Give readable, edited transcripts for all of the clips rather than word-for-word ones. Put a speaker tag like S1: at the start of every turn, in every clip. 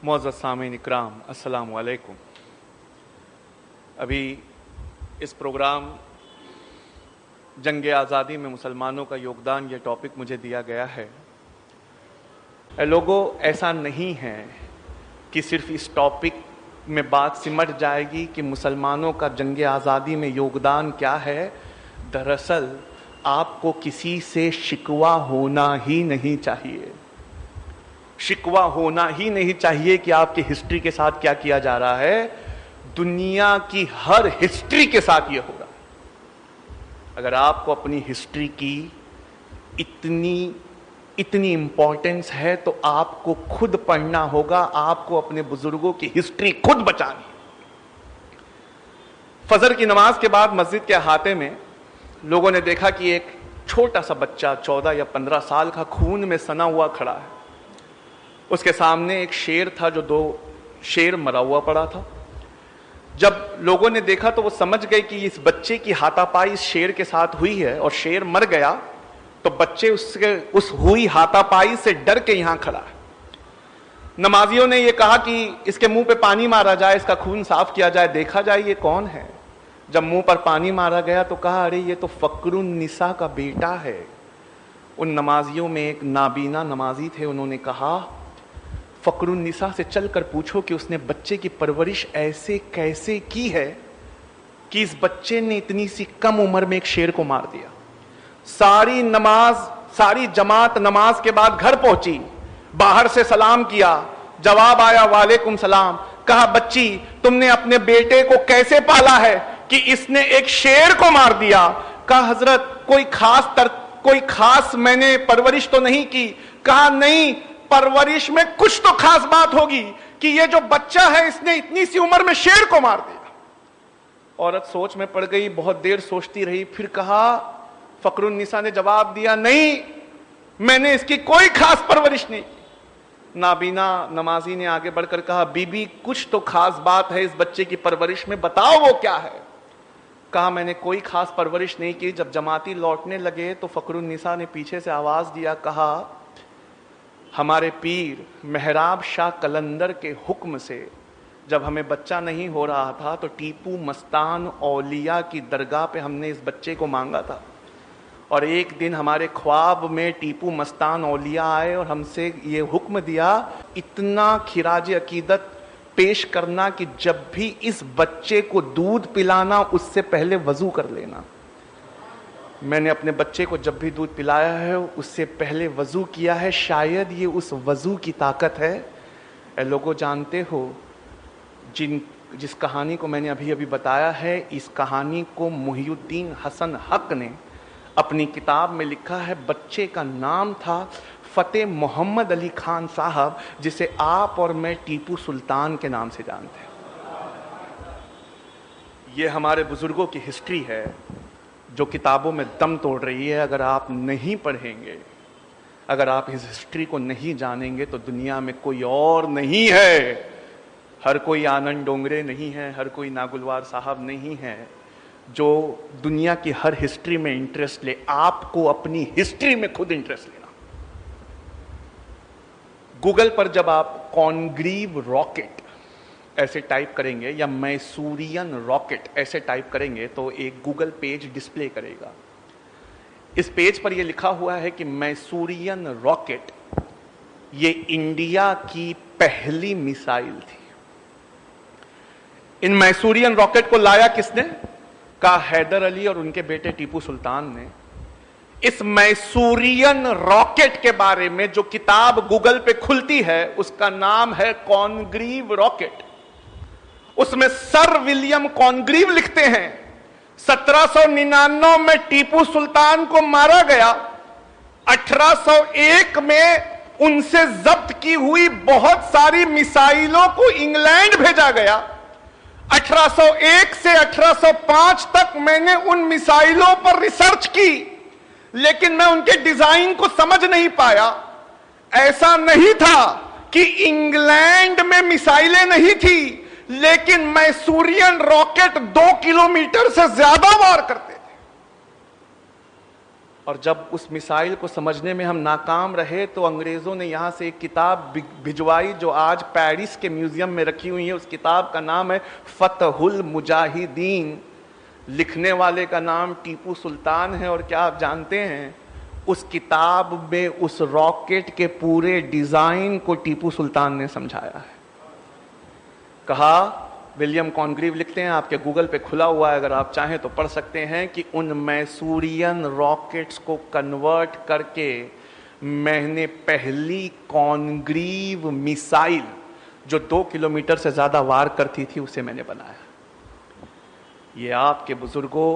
S1: मुअज़्ज़ज़ सामीन इकराम, अस्सलामु अलैकुम। अभी इस प्रोग्राम जंग आज़ादी में मुसलमानों का योगदान, ये टॉपिक मुझे दिया गया है। लोगों, ऐसा नहीं है कि सिर्फ इस टॉपिक में बात सिमट जाएगी कि मुसलमानों का जंग आज़ादी में योगदान क्या है। दरअसल आपको किसी से शिकवा होना ही नहीं चाहिए। शिकवा होना ही नहीं चाहिए कि आपकी हिस्ट्री के साथ क्या किया जा रहा है। दुनिया की हर हिस्ट्री के साथ यह हो रहा है। अगर आपको अपनी हिस्ट्री की इतनी इंपॉर्टेंस है तो आपको खुद पढ़ना होगा, आपको अपने बुजुर्गों की हिस्ट्री खुद बचानी है। फजर की नमाज के बाद मस्जिद के अहाते में लोगों ने देखा कि एक छोटा सा बच्चा 14 या 15 साल का खून में सना हुआ खड़ा है। उसके सामने एक शेर था जो 2 शेर मरा हुआ पड़ा था। जब लोगों ने देखा तो वो समझ गए कि इस बच्चे की हाथापाई इस शेर के साथ हुई है और शेर मर गया, तो बच्चे उस हुई हाथापाई से डर के यहां खड़ा है। नमाजियों ने ये कहा कि इसके मुंह पे पानी मारा जाए, इसका खून साफ किया जाए, देखा जाए ये कौन है। जब मुंह पर पानी मारा गया तो कहा, अरे ये तो फकरुन निसा का बेटा है। उन नमाजियों में एक नाबीना नमाजी थे, उन्होंने कहा, फकरुन निसा से चलकर पूछो कि उसने बच्चे की परवरिश ऐसे कैसे की है कि इस बच्चे ने इतनी सी कम उम्र में एक शेर को मार दिया। सारी जमात नमाज के बाद घर पहुंची, बाहर से सलाम किया, जवाब आया वालेकुम सलाम। कहा, बच्ची तुमने अपने बेटे को कैसे पाला है कि इसने एक शेर को मार दिया। कहा, हजरत कोई खास मैंने परवरिश तो नहीं की। कहा, नहीं, परवरिश में कुछ तो खास बात होगी कि ये जो बच्चा है इसने इतनी सी उम्र में शेर को मार दिया। औरत सोच में पड़ गई, बहुत देर सोचती रही, फिर कहा, फकरुन निसा ने जवाब दिया, नहीं, मैंने इसकी कोई खास परवरिश नहीं की। नाबीना नमाजी ने आगे बढ़कर कहा, बीबी कुछ तो खास बात है इस बच्चे की परवरिश में, बताओ वो क्या है। कहा, मैंने कोई खास परवरिश नहीं की। जब जमाती लौटने लगे तो फकरुन निसा ने पीछे से आवाज दिया, कहा, हमारे पीर मेहराब शाह कलंदर के हुक्म से जब हमें बच्चा नहीं हो रहा था तो टीपू मस्तान औलिया की दरगाह पे हमने इस बच्चे को मांगा था, और एक दिन हमारे ख्वाब में टीपू मस्तान औलिया आए और हमसे ये हुक्म दिया, इतना खिराज अकीदत पेश करना कि जब भी इस बच्चे को दूध पिलाना उससे पहले वजू कर लेना। मैंने अपने बच्चे को जब भी दूध पिलाया है उससे पहले वजू किया है। शायद ये उस वजू की ताकत है। लोगों, जानते हो जिस कहानी को मैंने अभी अभी बताया है, इस कहानी को मुहिउद्दीन हसन हक ने अपनी किताब में लिखा है। बच्चे का नाम था फतेह मोहम्मद अली खान साहब, जिसे आप और मैं टीपू सुल्तान के नाम से जानते हैं। ये हमारे बुजुर्गों की हिस्ट्री है जो किताबों में दम तोड़ रही है। अगर आप नहीं पढ़ेंगे, अगर आप इस हिस्ट्री को नहीं जानेंगे तो दुनिया में कोई और नहीं है। हर कोई आनंद डोंगरे नहीं है, हर कोई नागुलवार साहब नहीं है जो दुनिया की हर हिस्ट्री में इंटरेस्ट ले। आपको अपनी हिस्ट्री में खुद इंटरेस्ट लेना। गूगल पर जब आप कॉनग्रीव रॉकेट ऐसे टाइप करेंगे या मैसूरियन रॉकेट ऐसे टाइप करेंगे तो एक गूगल पेज डिस्प्ले करेगा। इस पेज पर यह लिखा हुआ है कि मैसूरियन रॉकेट ये इंडिया की पहली मिसाइल थी। इन मैसूरियन रॉकेट को लाया किसने? का हैदर अली और उनके बेटे टीपू सुल्तान ने। इस मैसूरियन रॉकेट के बारे में जो किताब गूगल पे खुलती है उसका नाम है कॉनग्रीव रॉकेट। उसमें सर विलियम कॉनग्रीव लिखते हैं 1799 में टीपू सुल्तान को मारा गया। 1801 में उनसे जब्त की हुई बहुत सारी मिसाइलों को इंग्लैंड भेजा गया। 1801 से 1805 तक मैंने उन मिसाइलों पर रिसर्च की, लेकिन मैं उनके डिजाइन को समझ नहीं पाया। ऐसा नहीं था कि इंग्लैंड में मिसाइलें नहीं थी, लेकिन मैसूरियन रॉकेट 2 किलोमीटर से ज्यादा वार करते थे। और जब उस मिसाइल को समझने में हम नाकाम रहे तो अंग्रेजों ने यहां से एक किताब भिजवाई जो आज पेरिस के म्यूजियम में रखी हुई है। उस किताब का नाम है फतहुल मुजाहिदीन। लिखने वाले का नाम टीपू सुल्तान है। और क्या आप जानते हैं, उस किताब में उस रॉकेट के पूरे डिजाइन को टीपू सुल्तान ने समझाया है। कहा, विलियम कॉनग्रीव लिखते हैं, आपके गूगल पे खुला हुआ है, अगर आप चाहें तो पढ़ सकते हैं, कि उन मैसूरियन रॉकेट्स को कन्वर्ट करके मैंने पहली कॉनग्रीव मिसाइल जो 2 किलोमीटर से ज्यादा वार करती थी उसे मैंने बनाया। ये आपके बुजुर्गों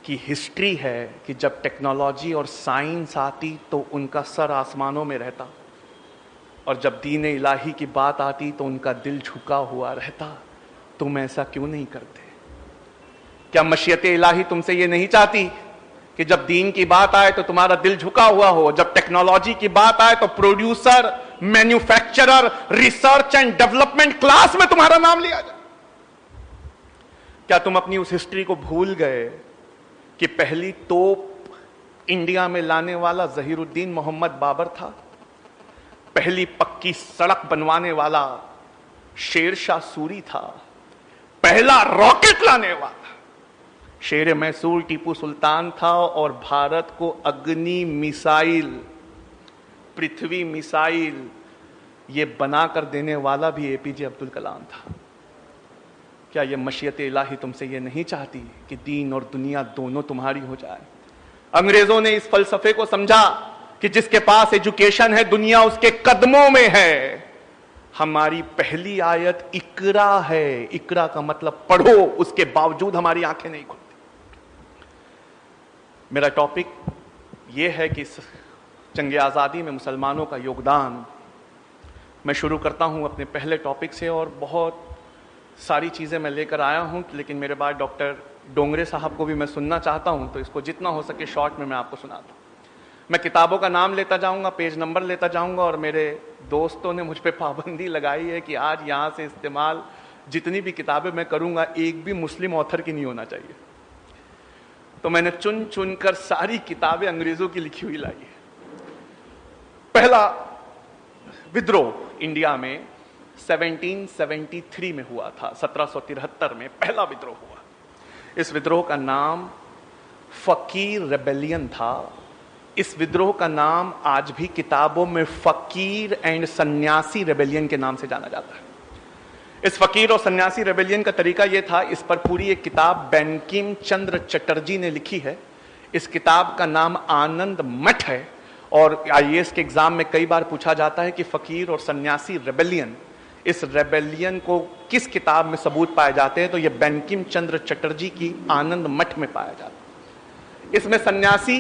S1: की हिस्ट्री है कि जब टेक्नोलॉजी और साइंस आती तो उनका सर आसमानों में रहता, और जब दीन इलाही की बात आती तो उनका दिल झुका हुआ रहता। तुम ऐसा क्यों नहीं करते? क्या मशीयत इलाही तुमसे ये नहीं चाहती कि जब दीन की बात आए तो तुम्हारा दिल झुका हुआ हो, जब टेक्नोलॉजी की बात आए तो producer, manufacturer, research and development class में तुम्हारा नाम लिया जाए? क्या तुम अपनी उस हिस्ट्री को भूल गए कि पहली तोप इंडिया में लाने वाला जहीरुद्दीन मोहम्मद बाबर था? पहली पक्की सड़क बनवाने वाला शेरशाह सूरी था। पहला रॉकेट लाने वाला शेर मैसूर टीपू सुल्तान था। और भारत को अग्नि मिसाइल, पृथ्वी मिसाइल ये बनाकर देने वाला भी एपीजे अब्दुल कलाम था। क्या ये मशीयत इलाही तुमसे ये नहीं चाहती कि दीन और दुनिया दोनों तुम्हारी हो जाए? अंग्रेजों ने इस फलसफे को समझा कि जिसके पास एजुकेशन है दुनिया उसके कदमों में है। हमारी पहली आयत इकरा है। इकरा का मतलब पढ़ो, उसके बावजूद हमारी आंखें नहीं खुलती। मेरा टॉपिक यह है कि जंग आज़ादी में मुसलमानों का योगदान। मैं शुरू करता हूं अपने पहले टॉपिक से, और बहुत सारी चीज़ें मैं लेकर आया हूं, लेकिन मेरे बाद डॉक्टर डोंगरे साहब को भी मैं सुनना चाहता हूं, तो इसको जितना हो सके शॉर्ट में मैं आपको सुनाता हूं। मैं किताबों का नाम लेता जाऊंगा, पेज नंबर लेता जाऊंगा, और मेरे दोस्तों ने मुझ पे पाबंदी लगाई है कि आज यहां से इस्तेमाल जितनी भी किताबें मैं करूंगा एक भी मुस्लिम ऑथर की नहीं होना चाहिए। तो मैंने चुन चुन कर सारी किताबें अंग्रेजों की लिखी हुई लाई है। पहला विद्रोह इंडिया में 1773 में हुआ था। 1773 में पहला विद्रोह हुआ। इस विद्रोह का नाम फकीर रेबेलियन था। इस विद्रोह का नाम आज भी किताबों में फकीर एंड सन्यासी रेबेलियन के नाम से जाना जाता है। इस फकीर और सन्यासी रेबेलियन का तरीका यह था, इस पर पूरी एक किताब बंकिम चंद्र चटर्जी ने लिखी है। इस किताब का नाम आनंद मठ है, और आईएएस के एग्जाम में कई बार पूछा जाता है कि फकीर और सन्यासी रेबेलियन, इस रेबेलियन को किस किताब में सबूत पाए जाते हैं, तो यह बंकिम चंद्र चटर्जी की आनंद मठ में पाया जाता है। इसमें सन्यासी,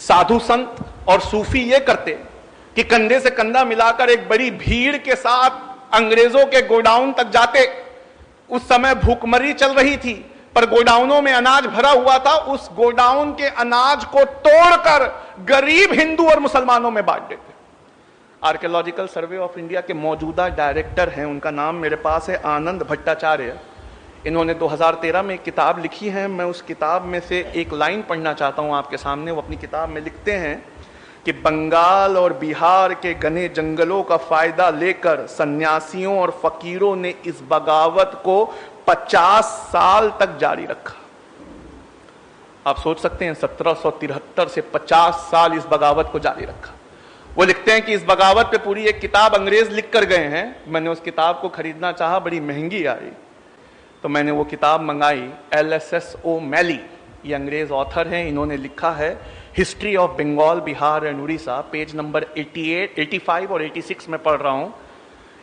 S1: साधु संत और सूफी ये करते कि कंधे से कंधा मिलाकर एक बड़ी भीड़ के साथ अंग्रेजों के गोडाउन तक जाते। उस समय भूखमरी चल रही थी, पर गोडाउनों में अनाज भरा हुआ था। उस गोडाउन के अनाज को तोड़कर गरीब हिंदू और मुसलमानों में बांट देते। आर्कियोलॉजिकल सर्वे ऑफ इंडिया के मौजूदा डायरेक्टर हैं, उनका नाम मेरे पास है आनंद भट्टाचार्य। इन्होंने 2013 में एक किताब लिखी है। मैं उस किताब में से एक लाइन पढ़ना चाहता हूं आपके सामने। वो अपनी किताब में लिखते हैं कि बंगाल और बिहार के घने जंगलों का फायदा लेकर सन्यासियों और फकीरों ने इस बगावत को 50 साल तक जारी रखा। आप सोच सकते हैं 1773 से 50 साल इस बगावत को जारी रखा। वो लिखते हैं कि इस बगावत पे पूरी एक किताब अंग्रेज लिख कर गए हैं। मैंने उस किताब को खरीदना चाहा, बड़ी महंगी आई, तो मैंने वो किताब मंगाई। LSS O'Malley, ये अंग्रेज ऑथर हैं, इन्होंने लिखा है history of Bengal, Bihar and Orissa. Page number 88, 85 और 86 में पढ़ रहा हूं।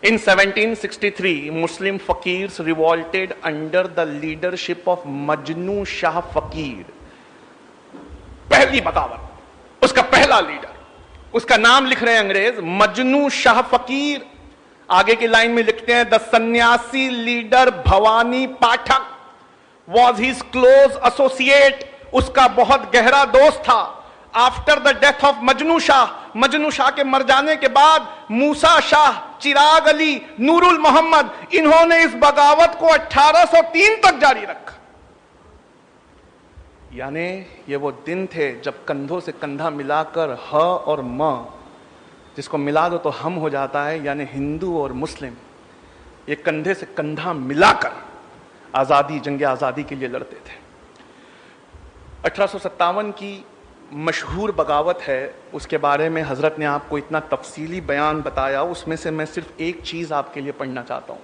S1: In 1763 Muslim fakirs revolted under the leadership of Majnu Shah Fakir. पहली बगावत, उसका पहला लीडर, उसका नाम लिख रहे हैं अंग्रेज, मजनू शाह फकीर। आगे की लाइन में लिखते हैं, द सन्यासी leader Bhavani Pathak was his close associate, उसका बहुत गहरा दोस्त था। After the death of Majnu Shah के मर जाने के बाद मूसा शाह, चिराग अली, नूरुल मोहम्मद, इन्होंने इस बगावत को 1803 तक जारी रखा। यानी ये वो दिन थे जब कंधों से कंधा मिलाकर ह और म, जिसको मिला दो तो हम हो जाता है, यानी हिंदू और मुस्लिम ये कंधे से कंधा मिलाकर आज़ादी, जंग आज़ादी के लिए लड़ते थे। 1857 की मशहूर बगावत है, उसके बारे में हज़रत ने आपको इतना तफसीली बयान बताया, उसमें से मैं सिर्फ एक चीज़ आपके लिए पढ़ना चाहता हूँ।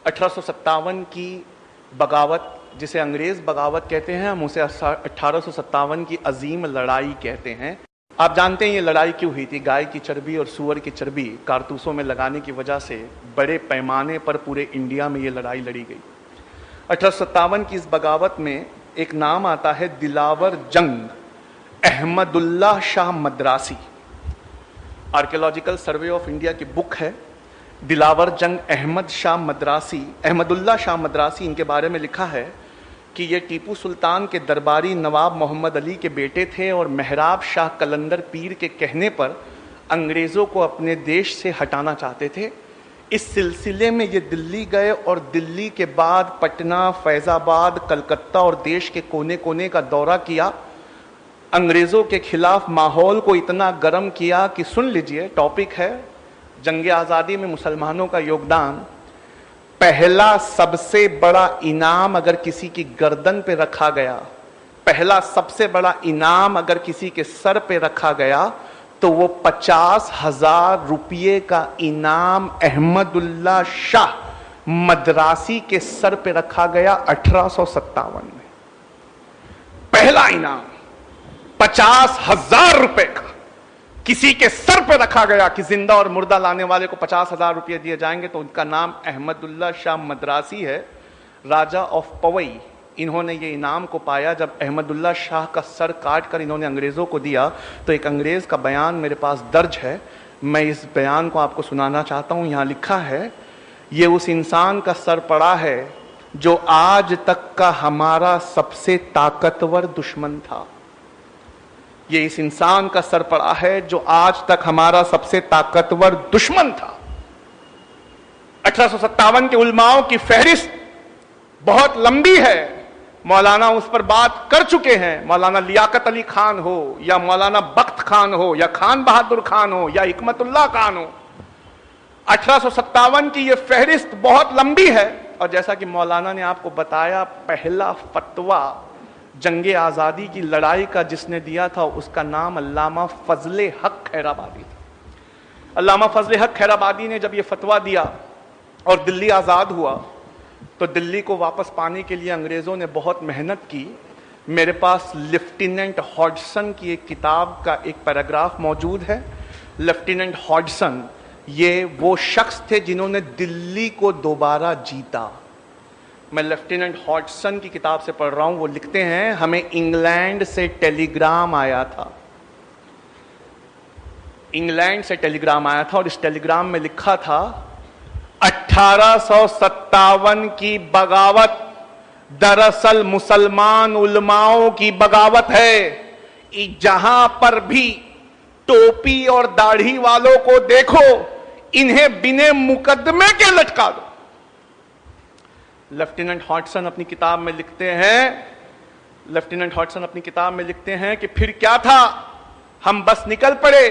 S1: 1857 की बगावत, जिसे अंग्रेज़ बगावत कहते हैं, हम उसे 1857 की अजीम लड़ाई कहते हैं। आप जानते हैं ये लड़ाई क्यों हुई थी? गाय की चर्बी और सूअर की चर्बी कारतूसों में लगाने की वजह से बड़े पैमाने पर पूरे इंडिया में ये लड़ाई लड़ी गई। 1857 की इस बगावत में एक नाम आता है दिलावर जंग Ahmadullah Shah Madrasi. Archaeological survey of India की बुक है, दिलावर जंग अहमदुल्ला शाह मद्रासी। इनके बारे में लिखा है कि ये टीपू सुल्तान के दरबारी नवाब मोहम्मद अली के बेटे थे और मेहराब शाह कलंदर पीर के कहने पर अंग्रेज़ों को अपने देश से हटाना चाहते थे। इस सिलसिले में ये दिल्ली गए और दिल्ली के बाद पटना, फैज़ाबाद, कलकत्ता और देश के कोने कोने का दौरा किया। अंग्रेज़ों के खिलाफ माहौल को इतना गर्म किया कि, सुन लीजिए, टॉपिक है जंग आज़ादी में मुसलमानों का योगदान। पहला सबसे बड़ा इनाम अगर किसी की गर्दन पे रखा गया, पहला सबसे बड़ा इनाम अगर किसी के सर पे रखा गया तो वो 50,000 रुपये का इनाम अहमदुल्ला शाह मद्रासी के सर पे रखा गया 1857 में। पहला इनाम 50,000 रुपए का किसी के सर पे रखा गया कि जिंदा और मुर्दा लाने वाले को 50,000 रुपये दिए जाएंगे। तो उनका नाम अहमदुल्ला शाह मद्रासी है, राजा ऑफ पवई। इन्होंने ये इनाम को पाया जब अहमदुल्ला शाह का सर काट कर इन्होंने अंग्रेज़ों को दिया। तो एक अंग्रेज़ का बयान मेरे पास दर्ज है, मैं इस बयान को आपको सुनाना चाहता हूँ। यहाँ लिखा है, ये उस इंसान का सर पड़ा है जो आज तक का हमारा सबसे ताकतवर दुश्मन था। ये इस इंसान का सर पड़ा है जो आज तक हमारा सबसे ताकतवर दुश्मन था। 1857 के उलमाओं की फहरिस्त बहुत लंबी है, मौलाना उस पर बात कर चुके हैं। मौलाना लियाकत अली खान हो या मौलाना बख्त खान हो या खान बहादुर खान हो या हिकमतुल्लाह खान हो, 1857 की यह फहरिस्त बहुत लंबी है। और जैसा कि मौलाना ने आपको बताया, पहला फतवा जंग आज़ादी की लड़ाई का जिसने दिया था उसका नाम अल्लामा फजले हक खैराबादी था। अल्लामा फजले हक खैराबादी ने जब ये फतवा दिया और दिल्ली आज़ाद हुआ तो दिल्ली को वापस पाने के लिए अंग्रेज़ों ने बहुत मेहनत की। मेरे पास लेफ्टिनेंट हॉडसन की एक किताब का एक पैराग्राफ मौजूद है। लेफ्टिनेंट हॉडसन ये वो शख्स थे जिन्होंने दिल्ली को दोबारा जीता। मैं लेफ्टिनेंट हॉडसन की किताब से पढ़ रहा हूं। वो लिखते हैं, हमें इंग्लैंड से टेलीग्राम आया था, इंग्लैंड से टेलीग्राम आया था और इस टेलीग्राम में लिखा था 1857 की बगावत दरअसल मुसलमान उलमाओं की बगावत है। जहां पर भी टोपी और दाढ़ी वालों को देखो, इन्हें बिने मुकदमे के लटका दो। लेफ्टिनेंट हॉडसन अपनी किताब में लिखते हैं कि फिर क्या था, हम बस निकल पड़े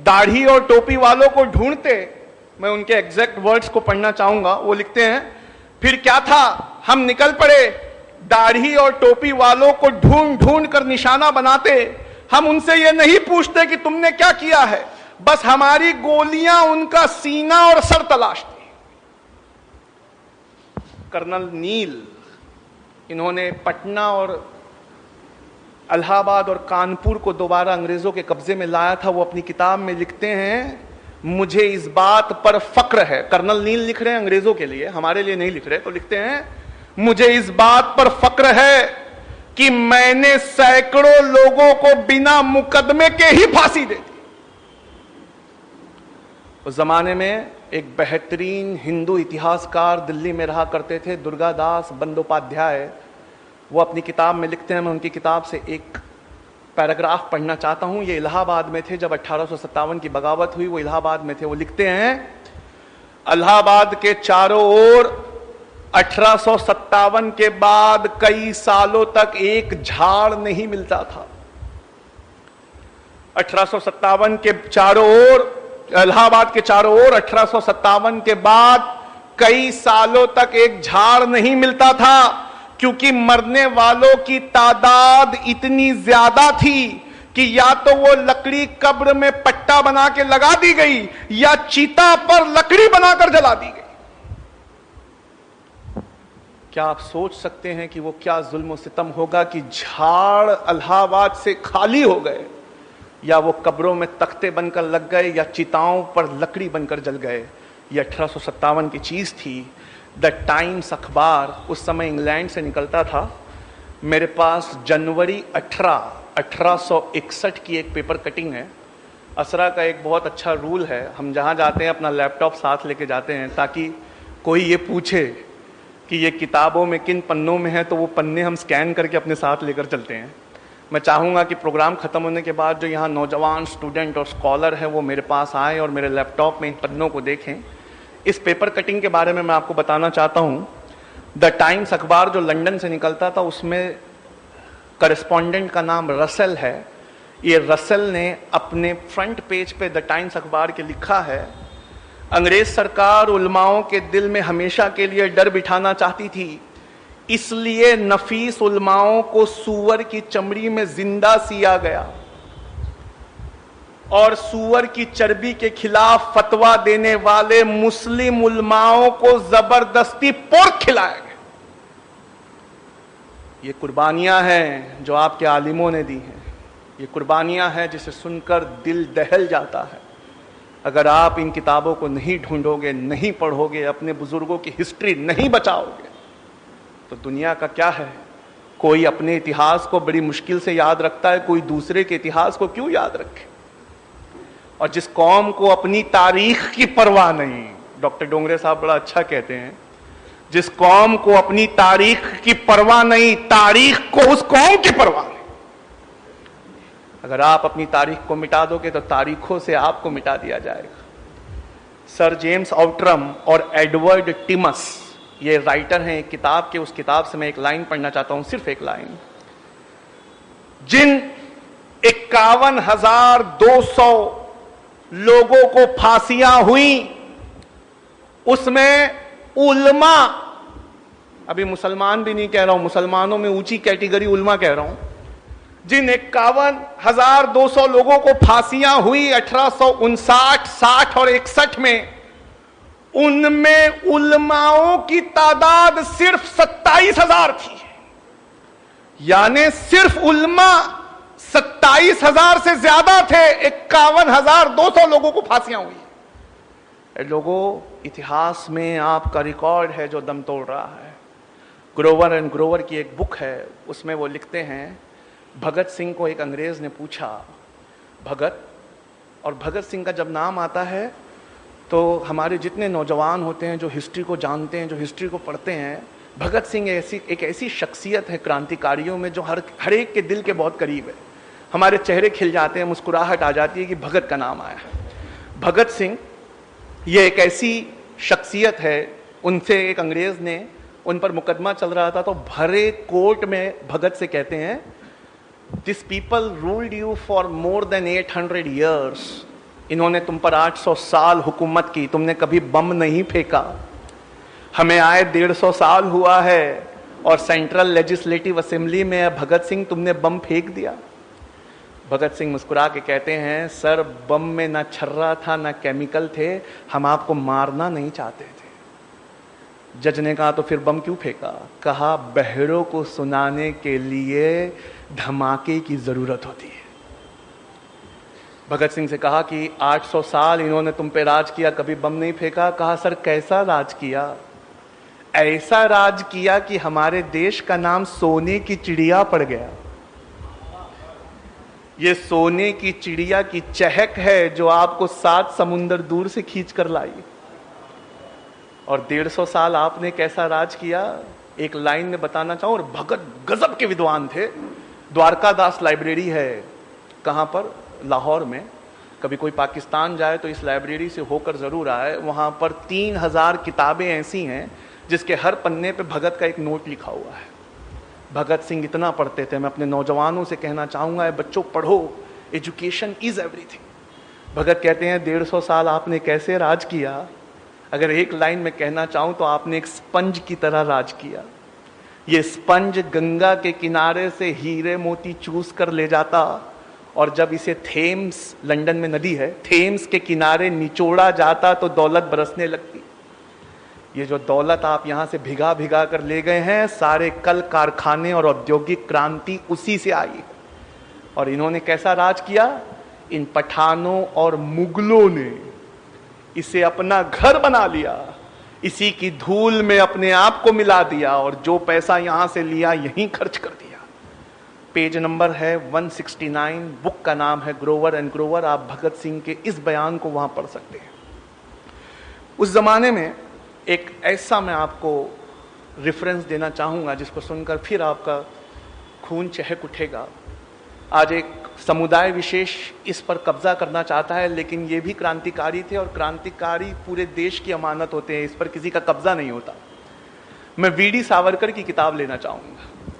S1: दाढ़ी और टोपी वालों को ढूंढते। मैं उनके एग्जैक्ट वर्ड्स को पढ़ना चाहूंगा। वो लिखते हैं, फिर क्या था, हम निकल पड़े दाढ़ी और टोपी वालों को ढूंढ ढूंढ कर निशाना बनाते। हम उनसे ये नहीं पूछते कि तुमने क्या किया है, बस हमारी गोलियां उनका सीना और सर तलाशती। कर्नल नील, इन्होंने पटना और इलाहाबाद और कानपुर को दोबारा अंग्रेजों के कब्जे में लाया था। वो अपनी किताब में लिखते हैं, मुझे इस बात पर फक्र है। कर्नल नील लिख रहे हैं अंग्रेजों के लिए, हमारे लिए नहीं लिख रहे। तो लिखते हैं, मुझे इस बात पर फक्र है कि मैंने सैकड़ों लोगों को बिना मुकदमे के ही फांसी दे दी। उस जमाने में एक बेहतरीन हिंदू इतिहासकार दिल्ली में रहा करते थे, दुर्गादास बंदोपाध्याय। वो अपनी किताब में लिखते हैं, मैं उनकी किताब से एक पैराग्राफ पढ़ना चाहता हूं। ये इलाहाबाद में थे जब 1857 की बगावत हुई, वो इलाहाबाद में थे। वो लिखते हैं, इलाहाबाद के चारों ओर 1857 के बाद कई सालों तक एक झाड़ नहीं मिलता था। 1857 के चारों ओर, इलाहाबाद के चारों ओर 1857 के बाद कई सालों तक एक झाड़ नहीं मिलता था, क्योंकि मरने वालों की तादाद इतनी ज्यादा थी कि या तो वो लकड़ी कब्र में पट्टा बना के लगा दी गई या चीता पर लकड़ी बनाकर जला दी गई। क्या आप सोच सकते हैं कि वो क्या जुल्म सितम होगा कि झाड़ इलाहाबाद से खाली हो गए, या वो कब्रों में तख्ते बनकर लग गए, या चिताओं पर लकड़ी बनकर जल गए। ये 1857 की चीज थी। द टाइम्स अखबार उस समय इंग्लैंड से निकलता था। मेरे पास जनवरी 1861 की एक पेपर कटिंग है। असरा का एक बहुत अच्छा रूल है, हम जहाँ जाते हैं अपना लैपटॉप साथ लेके जाते हैं, ताकि कोई ये पूछे कि ये किताबों में किन पन्नों में है तो वो पन्ने हम स्कैन करके अपने साथ लेकर चलते हैं। मैं चाहूँगा कि प्रोग्राम ख़त्म होने के बाद जो यहाँ नौजवान स्टूडेंट और स्कॉलर हैं वो मेरे पास आए और मेरे लैपटॉप में इन पन्नों को देखें। इस पेपर कटिंग के बारे में मैं आपको बताना चाहता हूँ। द टाइम्स अखबार जो लंदन से निकलता था, उसमें करस्पॉन्डेंट का नाम रसेल है। ये रसेल ने अपने फ्रंट पेज पे द टाइम्स अखबार के लिखा है, अंग्रेज सरकार उलमाओं के दिल में हमेशा के लिए डर बिठाना चाहती थी, इसलिए नफीस उलमाओं को सूअर की चमड़ी में जिंदा सिया गया और सूअर की चर्बी के खिलाफ फतवा देने वाले मुस्लिम उलमाओं को जबरदस्ती पोर्क खिलाया गया। ये कुर्बानियां हैं जो आपके आलिमों ने दी हैं। ये कुर्बानियां हैं जिसे सुनकर दिल दहल जाता है। अगर आप इन किताबों को नहीं ढूंढोगे, नहीं पढ़ोगे, अपने बुजुर्गों की हिस्ट्री नहीं बचाओगे, तो दुनिया का क्या है। कोई अपने इतिहास को बड़ी मुश्किल से याद रखता है, कोई दूसरे के इतिहास को क्यों याद रखे। और जिस कौम को अपनी तारीख की परवाह नहीं, डॉक्टर डोंगरे साहब बड़ा अच्छा कहते हैं, जिस कौम को अपनी तारीख की परवाह नहीं, तारीख को उस कौम की परवाह नहीं। अगर आप अपनी तारीख को मिटा दोगे तो तारीखों से आपको मिटा दिया जाएगा। सर जेम्स आउटरम और एडवर्ड टिमस ये राइटर हैं एक किताब के। उस किताब से मैं एक लाइन पढ़ना चाहता हूं, सिर्फ एक लाइन। जिन 51,200 लोगों को फांसियां हुई, उसमें उल्मा, अभी मुसलमान भी नहीं कह रहा हूं, मुसलमानों में ऊंची कैटेगरी उल्मा कह रहा हूं, जिन 51,200 लोगों को फांसियां हुई 1859, 60 और 61 में, उनमें उलमाओं की तादाद सिर्फ 27,000 थी। यानी सिर्फ उलमा 27,000 से ज्यादा थे। 51,200 लोगों को फांसियां हुई। लोगों, इतिहास में आपका रिकॉर्ड है जो दम तोड़ रहा है। ग्रोवर एंड ग्रोवर की एक बुक है, उसमें वो लिखते हैं, भगत सिंह को एक अंग्रेज ने पूछा, भगत, और भगत सिंह का जब नाम आता है तो हमारे जितने नौजवान होते हैं जो हिस्ट्री को जानते हैं, जो हिस्ट्री को पढ़ते हैं, भगत सिंह एक ऐसी शख्सियत है क्रांतिकारियों में जो हर एक के दिल के बहुत करीब है। हमारे चेहरे खिल जाते हैं, मुस्कुराहट आ जाती है कि भगत का नाम आया है। भगत सिंह ये एक ऐसी शख्सियत है, उनसे एक अंग्रेज ने, उन पर मुकदमा चल रहा था, तो भरे कोर्ट में भगत से कहते हैं, this people ruled you for more than 800 years. इन्होंने तुम पर 800 साल हुकूमत की, तुमने कभी बम नहीं फेंका। हमें आए 150 साल हुआ है और सेंट्रल लेजिस्लेटिव असेंबली में भगत सिंह तुमने बम फेंक दिया। भगत सिंह मुस्कुरा के कहते हैं, सर बम में ना छर्रा था ना केमिकल थे, हम आपको मारना नहीं चाहते थे। जज ने कहा तो फिर बम क्यों फेंका? कहा बहरों को सुनाने के लिए धमाके की जरूरत होती है। भगत सिंह से कहा कि 800 साल इन्होंने तुम पे राज किया, कभी बम नहीं फेंका। कहा सर कैसा राज किया? ऐसा राज किया कि हमारे देश का नाम सोने की चिड़िया पड़ गया। ये सोने की चिड़िया की चहक है जो आपको 7 समुंदर दूर से खींच कर लाई। और 150 साल आपने कैसा राज किया? एक लाइन में बताना चाहूं। और भगत गजब के विद्वान थे। द्वारकादास लाइब्रेरी है, कहां पर? लाहौर में। कभी कोई पाकिस्तान जाए तो इस लाइब्रेरी से होकर जरूर आए। वहां पर 3000 किताबें ऐसी हैं जिसके हर पन्ने पे भगत का एक नोट लिखा हुआ है। भगत सिंह इतना पढ़ते थे। मैं अपने नौजवानों से कहना चाहूंगा, बच्चों पढ़ो, एजुकेशन इज एवरीथिंग। भगत कहते हैं 150 साल आपने कैसे राज किया, अगर एक लाइन में कहना चाहूं तो आपने एक स्पंज की तरह राज किया। ये स्पंज गंगा के किनारे से हीरे मोती चूस कर ले जाता, और जब इसे थेम्स, लंदन में नदी है, थेम्स के किनारे निचोड़ा जाता तो दौलत बरसने लगती। ये जो दौलत आप यहां से भिगा भिगा कर ले गए हैं, सारे कल कारखाने और औद्योगिक क्रांति उसी से आई है। और इन्होंने कैसा राज किया? इन पठानों और मुगलों ने इसे अपना घर बना लिया, इसी की धूल में अपने आप को मिला दिया, और जो पैसा यहां से लिया यहीं खर्च कर दिया। पेज नंबर है 169, बुक का नाम है ग्रोवर एंड ग्रोवर। आप भगत सिंह के इस बयान को वहां पढ़ सकते हैं। उस जमाने में एक ऐसा मैं आपको रेफरेंस देना चाहूंगा जिसको सुनकर फिर आपका खून चहक उठेगा। आज एक समुदाय विशेष इस पर कब्जा करना चाहता है, लेकिन ये भी क्रांतिकारी थे, और क्रांतिकारी पूरे देश की अमानत होते हैं, इस पर किसी का कब्जा नहीं होता। मैं वीडी सावरकर की किताब लेना चाहूंगा।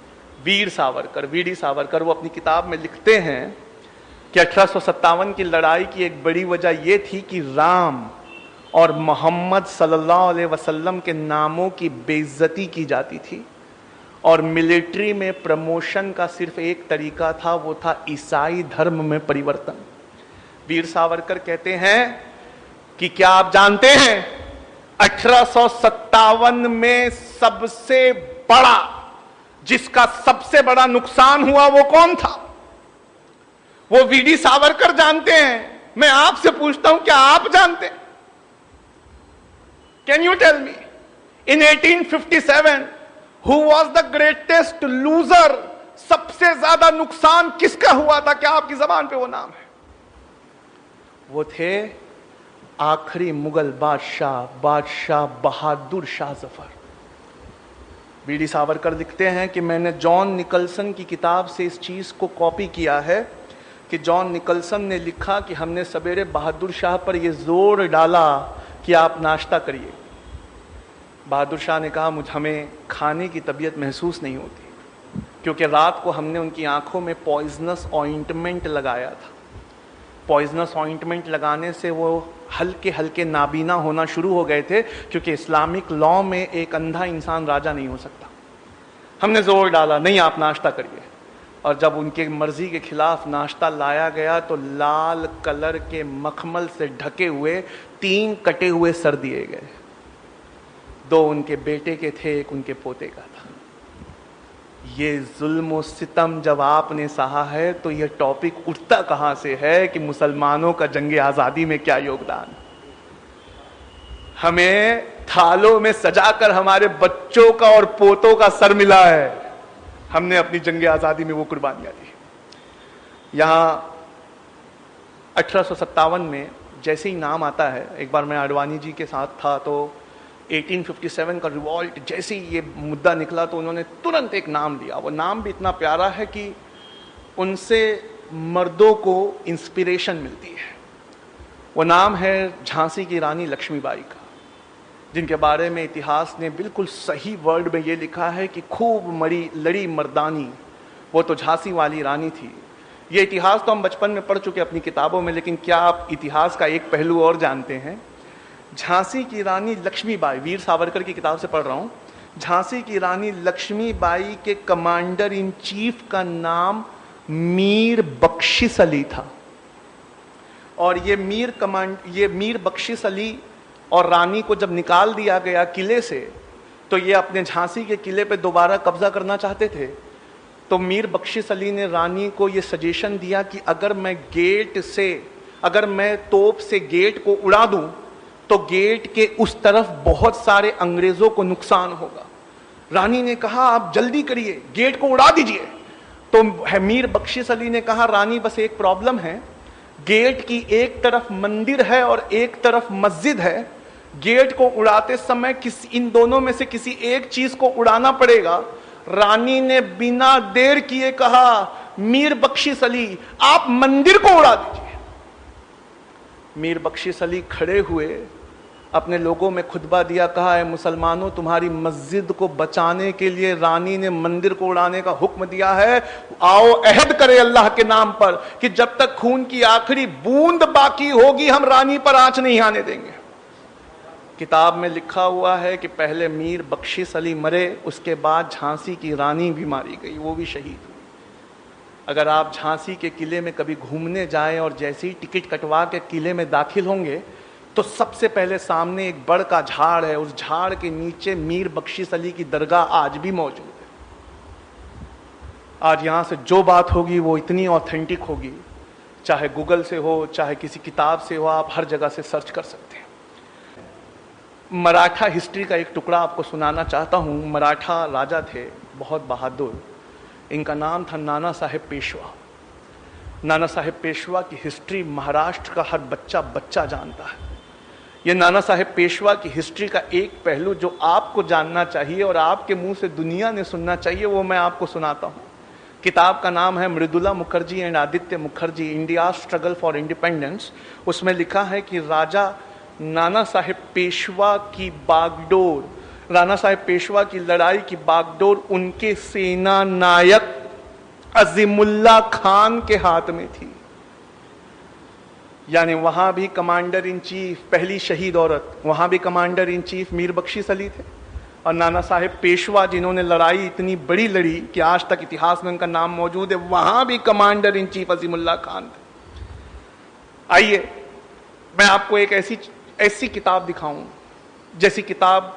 S1: वीर सावरकर, वीडी सावरकर, वो अपनी किताब में लिखते हैं कि 1857 की लड़ाई की एक बड़ी वजह यह थी कि राम और मोहम्मद सल्लल्लाहु अलैहि वसल्लम के नामों की बेइज्जती की जाती थी, और मिलिट्री में प्रमोशन का सिर्फ एक तरीका था, वो था ईसाई धर्म में परिवर्तन। वीर सावरकर कहते हैं कि क्या आप जानते हैं 1857 में सबसे बड़ा, जिसका सबसे बड़ा नुकसान हुआ वो कौन था? वो वीडी सावरकर जानते हैं। मैं आपसे पूछता हूं, क्या आप जानते हैं? Can you tell me in 1857 who was the greatest loser? सबसे ज्यादा नुकसान किसका हुआ था? क्या आपकी जबान पे वो नाम है? वो थे आखिरी मुगल बादशाह बहादुर शाह जफर। वीडी सावरकर लिखते हैं कि मैंने जॉन निकलसन की किताब से इस चीज को कॉपी किया है कि जॉन निकलसन ने लिखा कि हमने सवेरे बहादुर शाह पर यह जोर डाला कि आप नाश्ता करिए। बहादुर शाह ने कहा हमें खाने की तबीयत महसूस नहीं होती, क्योंकि रात को हमने उनकी आंखों में पॉइजनस ऑइंटमेंट लगाया था। पॉइजनस ऑइंटमेंट लगाने से वो हल्के हल्के नाबीना होना शुरू हो गए थे, क्योंकि इस्लामिक लॉ में एक अंधा इंसान राजा नहीं हो सकता। हमने जोर डाला, नहीं आप नाश्ता करिए, और जब उनके मर्जी के खिलाफ नाश्ता लाया गया तो लाल कलर के मखमल से ढके हुए 3 कटे हुए सर दिए गए। 2 उनके बेटे के थे, 1 उनके पोते का था। ये जुल्म और सितम जब आपने सहा है तो यह टॉपिक उठता कहां से है कि मुसलमानों का जंगे आजादी में क्या योगदान? हमें थालों में सजाकर हमारे बच्चों का और पोतों का सर मिला है। हमने अपनी जंगे आजादी में वो कुर्बानियां दी। यहां 1857 में जैसे ही नाम आता है, एक बार मैं आडवाणी जी के साथ था तो 1857 का रिवॉल्ट जैसे ही ये मुद्दा निकला तो उन्होंने तुरंत एक नाम लिया। वो नाम भी इतना प्यारा है कि उनसे मर्दों को इंस्पिरेशन मिलती है। वो नाम है झांसी की रानी लक्ष्मीबाई का, जिनके बारे में इतिहास ने बिल्कुल सही वर्ड में ये लिखा है कि खूब लड़ी मर्दानी। वो तो झांसी वाली रानी थी। ये इतिहास तो हम बचपन में पढ़ चुके अपनी किताबों में, लेकिन क्या आप इतिहास का एक पहलू और जानते हैं? झांसी की रानी लक्ष्मीबाई, वीर सावरकर की किताब से पढ़ रहा हूं, झांसी की रानी लक्ष्मीबाई के कमांडर इन चीफ का नाम मीर बख्शिश अली था। और ये मीर बख्शिश अली और रानी को जब निकाल दिया गया किले से, तो ये अपने झांसी के किले पे दोबारा कब्जा करना चाहते थे। तो मीर बख्शिश अली ने रानी को ये सजेशन दिया कि अगर मैं तोप से गेट को उड़ा दूं तो गेट के उस तरफ बहुत सारे अंग्रेजों को नुकसान होगा। रानी ने कहा आप जल्दी करिए, गेट को उड़ा दीजिए। तो मीर बख्शिश अली ने कहा रानी बस एक प्रॉब्लम है, गेट की एक तरफ मंदिर है और एक तरफ मस्जिद है। गेट को उड़ाते समय इन दोनों में से किसी एक चीज को उड़ाना पड़ेगा। रानी ने बिना देर किए कहा मीर बख्शिश अली आप मंदिर को उड़ा दीजिए। मीर बख्शिश अली खड़े हुए, अपने लोगों में खुतबा दिया, कहा है मुसलमानों तुम्हारी मस्जिद को बचाने के लिए रानी ने मंदिर को उड़ाने का हुक्म दिया है, आओ अहद करे अल्लाह के नाम पर कि जब तक खून की आखिरी बूंद बाकी होगी हम रानी पर आंच नहीं आने देंगे। किताब में लिखा हुआ है कि पहले मीर बख्शिश अली मरे, उसके बाद झांसी की रानी भी मारी गई, वो भी शहीद हुई। अगर आप झांसी के किले में कभी घूमने जाएं और जैसे ही टिकट कटवा के किले में दाखिल होंगे तो सबसे पहले सामने एक बड़ का झाड़ है, उस झाड़ के नीचे मीर बख्शिश अली की दरगाह आज भी मौजूद है। आज यहां से जो बात होगी वो इतनी ऑथेंटिक होगी, चाहे गूगल से हो चाहे किसी किताब से हो, आप हर जगह से सर्च कर सकते हैं। मराठा हिस्ट्री का एक टुकड़ा आपको सुनाना चाहता हूं। मराठा राजा थे बहुत बहादुर, इनका नाम था नाना साहेब पेशवा। नाना साहेब पेशवा की हिस्ट्री महाराष्ट्र का हर बच्चा जानता है। ये नाना साहेब पेशवा की हिस्ट्री का एक पहलू जो आपको जानना चाहिए और आपके मुंह से दुनिया ने सुनना चाहिए, वो मैं आपको सुनाता हूं। किताब का नाम है Mridula Mukherjee and Aditya Mukherjee, India struggle for independence. उसमें लिखा है कि राजा नाना साहेब पेशवा की बागडोर, राणा साहेब पेशवा की लड़ाई की बागडोर उनके सेना नायक अजीमुल्ला खान के हाथ में थी। यानी वहां भी कमांडर इन चीफ, पहली शहीद औरत, वहां भी कमांडर इन चीफ मीर बख्शिश अली थे, और नाना साहेब पेशवा जिन्होंने लड़ाई इतनी बड़ी लड़ी कि आज तक इतिहास में उनका नाम मौजूद है, वहां भी commander in chief Azimullah Khan थे। आइए मैं आपको एक ऐसी किताब दिखाऊं, जैसी किताब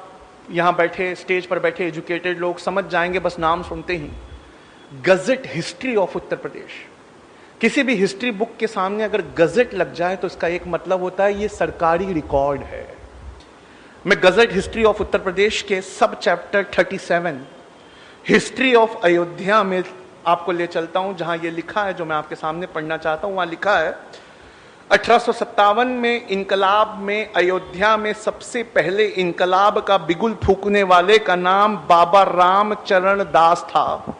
S1: यहां बैठे स्टेज पर बैठे एजुकेटेड लोग समझ जाएंगे बस नाम सुनते ही। Gazette history of Uttar Pradesh. किसी भी हिस्ट्री बुक के सामने अगर गजेट लग जाए तो इसका एक मतलब होता है ये सरकारी रिकॉर्ड है। मैं gazette history of Uttar Pradesh के सब चैप्टर 37 हिस्ट्री ऑफ अयोध्या में आपको ले चलता हूं, जहां ये लिखा है जो मैं आपके सामने पढ़ना चाहता हूं। वहां लिखा है 1857 में इनकलाब में अयोध्या में सबसे पहले इनकलाब का बिगुल फूकने वाले का नाम बाबा रामचरण दास था।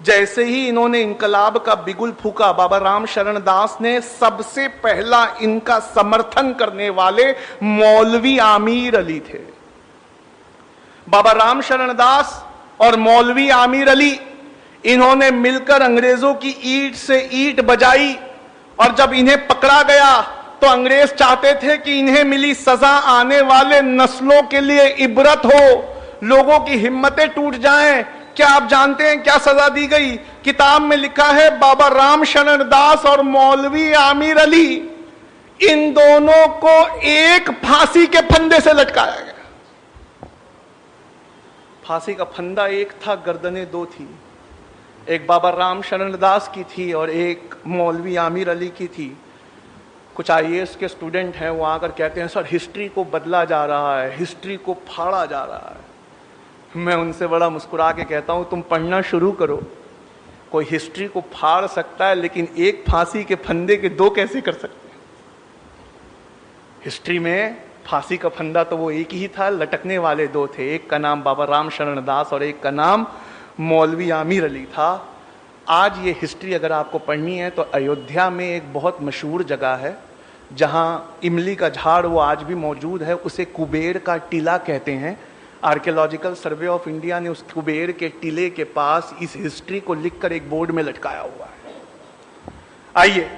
S1: जैसे ही इन्होंने इनकलाब का बिगुल फूका, बाबा रामचरण दास ने सबसे पहला इनका समर्थन करने वाले मौलवी आमीर अली थे। बाबा रामचरण दास और मौलवी आमीर अली इन्होंने मिलकर अंग्रेजों की ईंट से ईंट बजाई, और जब इन्हें पकड़ा गया तो अंग्रेज चाहते थे कि इन्हें मिली सजा आने वाले नस्लों के लिए इबरत हो, लोगों की हिम्मतें टूट जाएं। क्या आप जानते हैं क्या सजा दी गई? किताब में लिखा है बाबा रामचरण दास और मौलवी आमीर अली, इन दोनों को एक फांसी के फंदे से लटकाया गया। फांसी का फंदा एक था, गर्दनें दो थी, एक बाबा रामचरण दास की थी और एक मौलवी आमीर अली की थी। कुछ आईएएस के स्टूडेंट हैं, वो आकर कहते हैं सर हिस्ट्री को बदला जा रहा है, हिस्ट्री को फाड़ा जा रहा है। मैं उनसे बड़ा मुस्कुरा के कहता हूं तुम पढ़ना शुरू करो। कोई हिस्ट्री को फाड़ सकता है लेकिन एक फांसी के फंदे के दो कैसे कर सकते हैं? हिस्ट्री में फांसी का फंदा तो वो एक ही था, लटकने वाले दो थे, एक का नाम बाबा रामचरण दास और एक का नाम मौलवी आमीर अली था। आज ये हिस्ट्री अगर आपको पढ़नी है तो अयोध्या में एक बहुत मशहूर जगह है जहां इमली का झाड़ वो आज भी मौजूद है, उसे कुबेर का टीला कहते हैं। आर्कियोलॉजिकल सर्वे ऑफ इंडिया ने उस कुबेर के टीले के पास इस हिस्ट्री को लिखकर एक बोर्ड में लटकाया हुआ है। आइए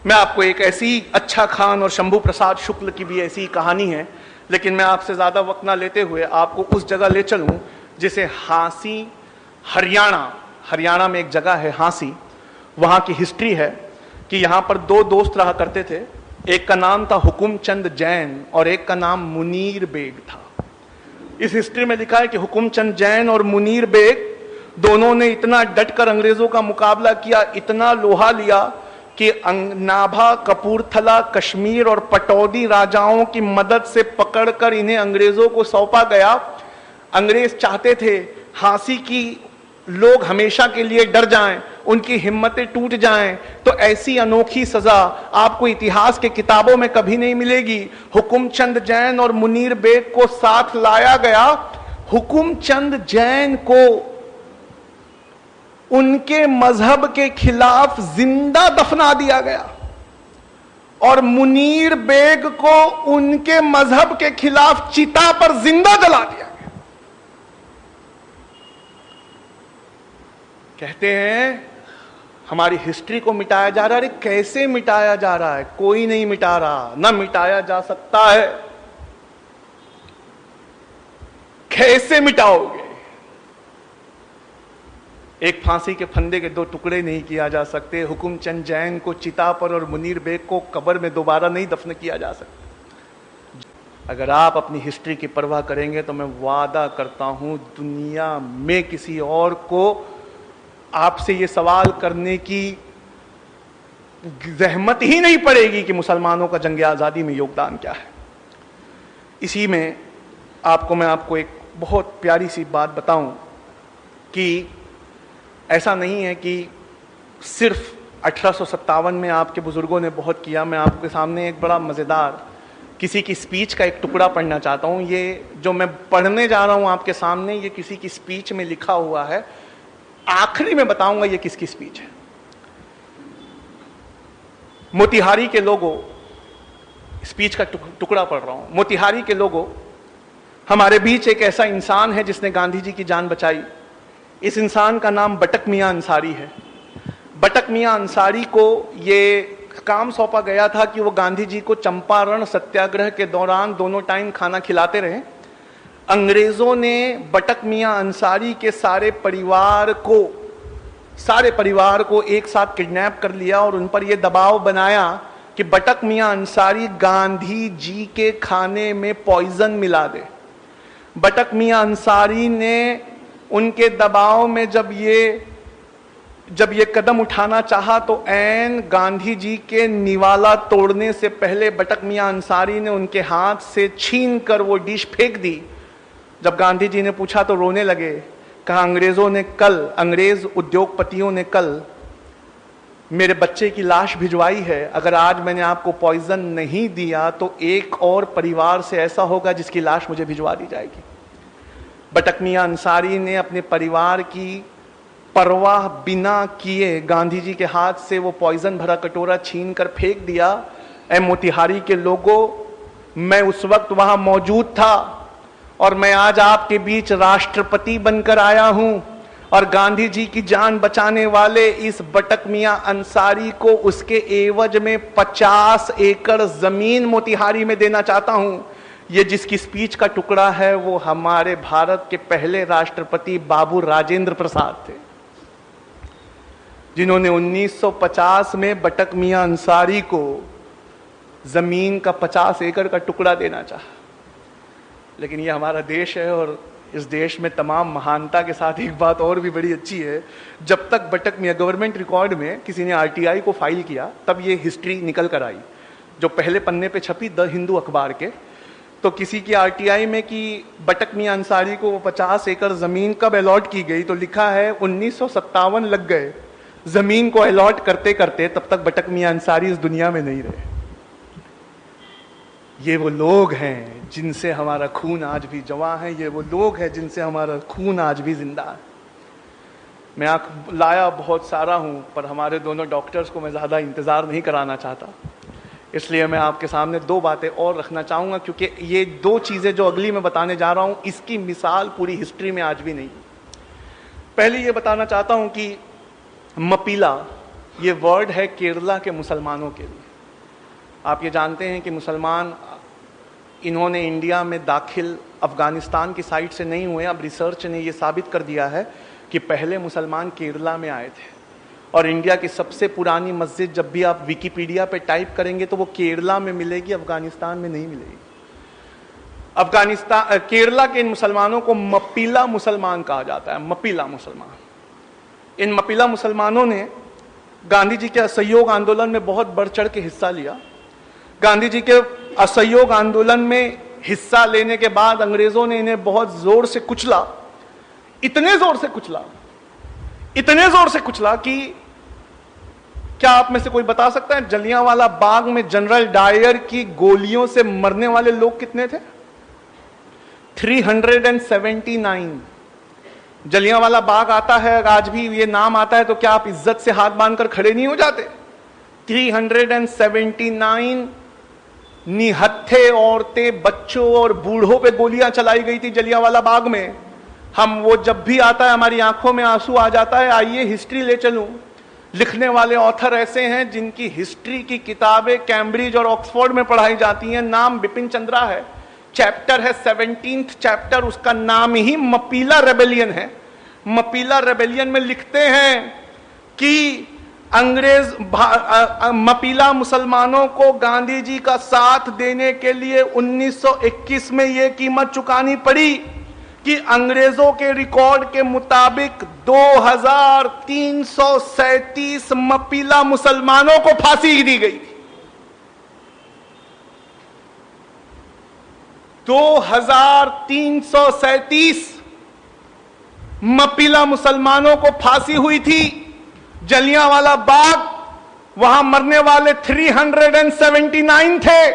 S1: मैं आपको एक ऐसी, अच्छा खान और शंभू प्रसाद शुक्ल की भी ऐसी कहानी है, लेकिन मैं आपसे ज्यादा वक्त ना लेते हुए आपको उस जगह ले चलूं जिसे हांसी, हरियाणा में एक जगह है हांसी। वहां की हिस्ट्री है कि यहां पर दो दोस्त रहा करते थे, एक का नाम था हुकुमचंद जैन और एक का नाम मुनीर बेग था। इस हिस्ट्री में लिखा है कि हुकुमचंद जैन और मुनीर बेग दोनों ने इतना डटकर अंग्रेजों का मुकाबला किया, इतना लोहा लिया कि नाभा, कपूरथला, कश्मीर और पटौदी राजाओं की मदद से पकड़कर इन्हें अंग्रेजों को सौंपा गया। अंग्रेज चाहते थे हांसी की लोग हमेशा के लिए डर जाएं, उनकी हिम्मतें टूट जाएं, तो ऐसी अनोखी सजा आपको इतिहास के किताबों में कभी नहीं मिलेगी। हुकुमचंद जैन और मुनीर बेग को साथ लाया गया। हुकुमचंद जैन को उनके मजहब के खिलाफ जिंदा दफना दिया गया। और मुनीर बेग को उनके मजहब के खिलाफ चिता पर जिंदा जला दिया गया। कहते हैं हमारी हिस्ट्री को मिटाया जा रहा है। अरे कैसे मिटाया जा रहा है? कोई नहीं मिटा रहा, ना मिटाया जा सकता है। कैसे मिटाओगे? एक फांसी के फंदे के दो टुकड़े नहीं किया जा सकते। हुकुमचंद जैन को चिता पर और मुनीर बेग को कब्र में दोबारा नहीं दफन किया जा सकता। अगर आप अपनी हिस्ट्री की परवाह करेंगे तो मैं वादा करता हूं दुनिया में किसी और को आपसे ये सवाल करने की जहमत ही नहीं पड़ेगी कि मुसलमानों का जंग आजादी में योगदान क्या है। इसी में मैं आपको एक बहुत प्यारी सी बात बताऊं कि ऐसा नहीं है कि सिर्फ 1857 में आपके बुजुर्गों ने बहुत किया। मैं आपके सामने एक बड़ा मजेदार किसी की स्पीच का एक टुकड़ा पढ़ना चाहता हूं। ये जो मैं पढ़ने जा रहा हूं आपके सामने, ये किसी की स्पीच में लिखा हुआ है। आखिरी में बताऊंगा ये किसकी स्पीच है। मोतिहारी के लोगों, स्पीच का टुकड़ा पढ़ रहा हूं। मोतिहारी के लोगों, हमारे बीच एक ऐसा इंसान है जिसने गांधी जी की जान बचाई। इस इंसान का नाम बटक मियां अंसारी है। बटक मियां अंसारी को ये काम सौंपा गया था कि वो गांधी जी को चंपारण सत्याग्रह के दौरान दोनों टाइम खाना खिलाते रहे। अंग्रेजों ने बटक मियां अंसारी के सारे परिवार को एक साथ किडनैप कर लिया और उन पर यह दबाव बनाया कि बटक मियां अंसारी गांधी जी के खाने में पॉइजन मिला दे। बटक मियां अंसारी ने उनके दबाव में जब ये कदम उठाना चाहा तो ऐन गांधी जी के निवाला तोड़ने से पहले बटक मियां अंसारी ने उनके हाथ से छीन कर वो डिश फेंक दी। जब गांधी जी ने पूछा तो रोने लगे। कहा अंग्रेज उद्योगपतियों ने कल मेरे बच्चे की लाश भिजवाई है। अगर आज मैंने आपको पॉइजन नहीं दिया तो एक और परिवार से ऐसा होगा जिसकी लाश मुझे भिजवा दी जाएगी। बटक मियां अंसारी ने अपने परिवार की परवाह बिना किए गांधी जी के हाथ से वो पॉइजन भरा कटोरा छीन कर फेंक दिया। ऐ मोतिहारी के लोगों, मैं उस वक्त वहां मौजूद था और मैं आज आपके बीच राष्ट्रपति बनकर आया हूं और गांधी जी की जान बचाने वाले इस बटक मियां अंसारी को उसके एवज में 50 एकड़ जमीन मोतिहारी में देना चाहता हूं। ये जिसकी स्पीच का टुकड़ा है वो हमारे भारत के पहले राष्ट्रपति बाबू राजेंद्र प्रसाद थे, जिन्होंने 1950 में बटक मियां अंसारी को जमीन का 50 एकड़ का टुकड़ा देना चाहा। लेकिन ये हमारा देश है और इस देश में तमाम महानता के साथ एक बात और भी बड़ी अच्छी है। जब तक बटक मियां गवर्नमेंट रिकॉर्ड में किसी ने आरटीआई को फाइल किया तब ये हिस्ट्री निकल कर आई, जो पहले पन्ने पे छपी द हिंदू अखबार के। तो किसी की आरटीआई में कि बटक मियां अंसारी को वो 50 एकड़ जमीन कब अलॉट की गई, तो लिखा है 1957 लग गए जमीन को अलॉट करते करते, तब तक बटक मियां अंसारी इस दुनिया में नहीं रहे। ये वो लोग हैं जिनसे हमारा खून आज भी जवां है। ये वो लोग हैं जिनसे हमारा खून आज भी जिंदा है। मैं लाया बहुत सारा हूं, पर हमारे दोनों डॉक्टर्स को मैं ज्यादा इंतजार नहीं कराना चाहता, इसलिए मैं आपके सामने दो बातें और रखना चाहूंगा, क्योंकि ये दो चीजें जो अगली मैं बताने जा रहा हूं इसकी मिसाल पूरी हिस्ट्री में आज भी नहीं। पहले ये बताना चाहता हूं कि मपीला ये वर्ड है केरला के मुसलमानों के लिए। आप ये जानते हैं कि मुसलमान इन्होंने इंडिया में दाखिल अफगानिस्तान की साइड से नहीं हुए। अब रिसर्च ने ये साबित कर दिया है कि पहले मुसलमान केरला में आए थे और इंडिया की सबसे पुरानी मस्जिद जब भी आप विकिपीडिया पे टाइप करेंगे तो वो केरला में मिलेगी, अफगानिस्तान में नहीं मिलेगी। केरला के इन मुसलमानों को मपीला मुसलमान कहा जाता है। मपीला मुसलमान, इन मपीला मुसलमानों ने गांधी जी के असहयोग आंदोलन में बहुत बढ़ चढ़ के हिस्सा लिया। गांधी जी के असहयोग आंदोलन में हिस्सा लेने के बाद अंग्रेजों ने इन्हें बहुत जोर से कुचला, इतने जोर से कुचला कि क्या आप में से कोई बता सकता है जलियांवाला बाग में जनरल डायर की गोलियों से मरने वाले लोग कितने थे? 379। जलियांवाला बाग आता है, आज भी ये नाम आता है तो क्या आप इज्जत से हाथ बांधकर खड़े नहीं हो जाते? 379 निहत्थे औरतें, बच्चों और बूढ़ों पे गोलियां चलाई गई थी जलियांवाला बाग में। हम वो जब भी आता है हमारी आंखों में आंसू आ जाता है। आइए हिस्ट्री ले चलूं। लिखने वाले ऑथर ऐसे हैं जिनकी हिस्ट्री की किताबें कैम्ब्रिज और ऑक्सफोर्ड में पढ़ाई जाती हैं। नाम बिपिन चंद्रा है। चैप्टर है 17th चैप्टर, उसका नाम ही मपीला रेबेलियन है। मपीला रेबेलियन में लिखते हैं कि अंग्रेज मपीला मुसलमानों को गांधी जी का साथ देने के लिए 1921 में यह कीमत चुकानी पड़ी कि अंग्रेजों के रिकॉर्ड के मुताबिक 2337 मपीला मुसलमानों को फांसी दी गई थी। 2337 मपीला मुसलमानों को फांसी हुई थी। जलियांवाला बाग, वहां मरने वाले 379 थे।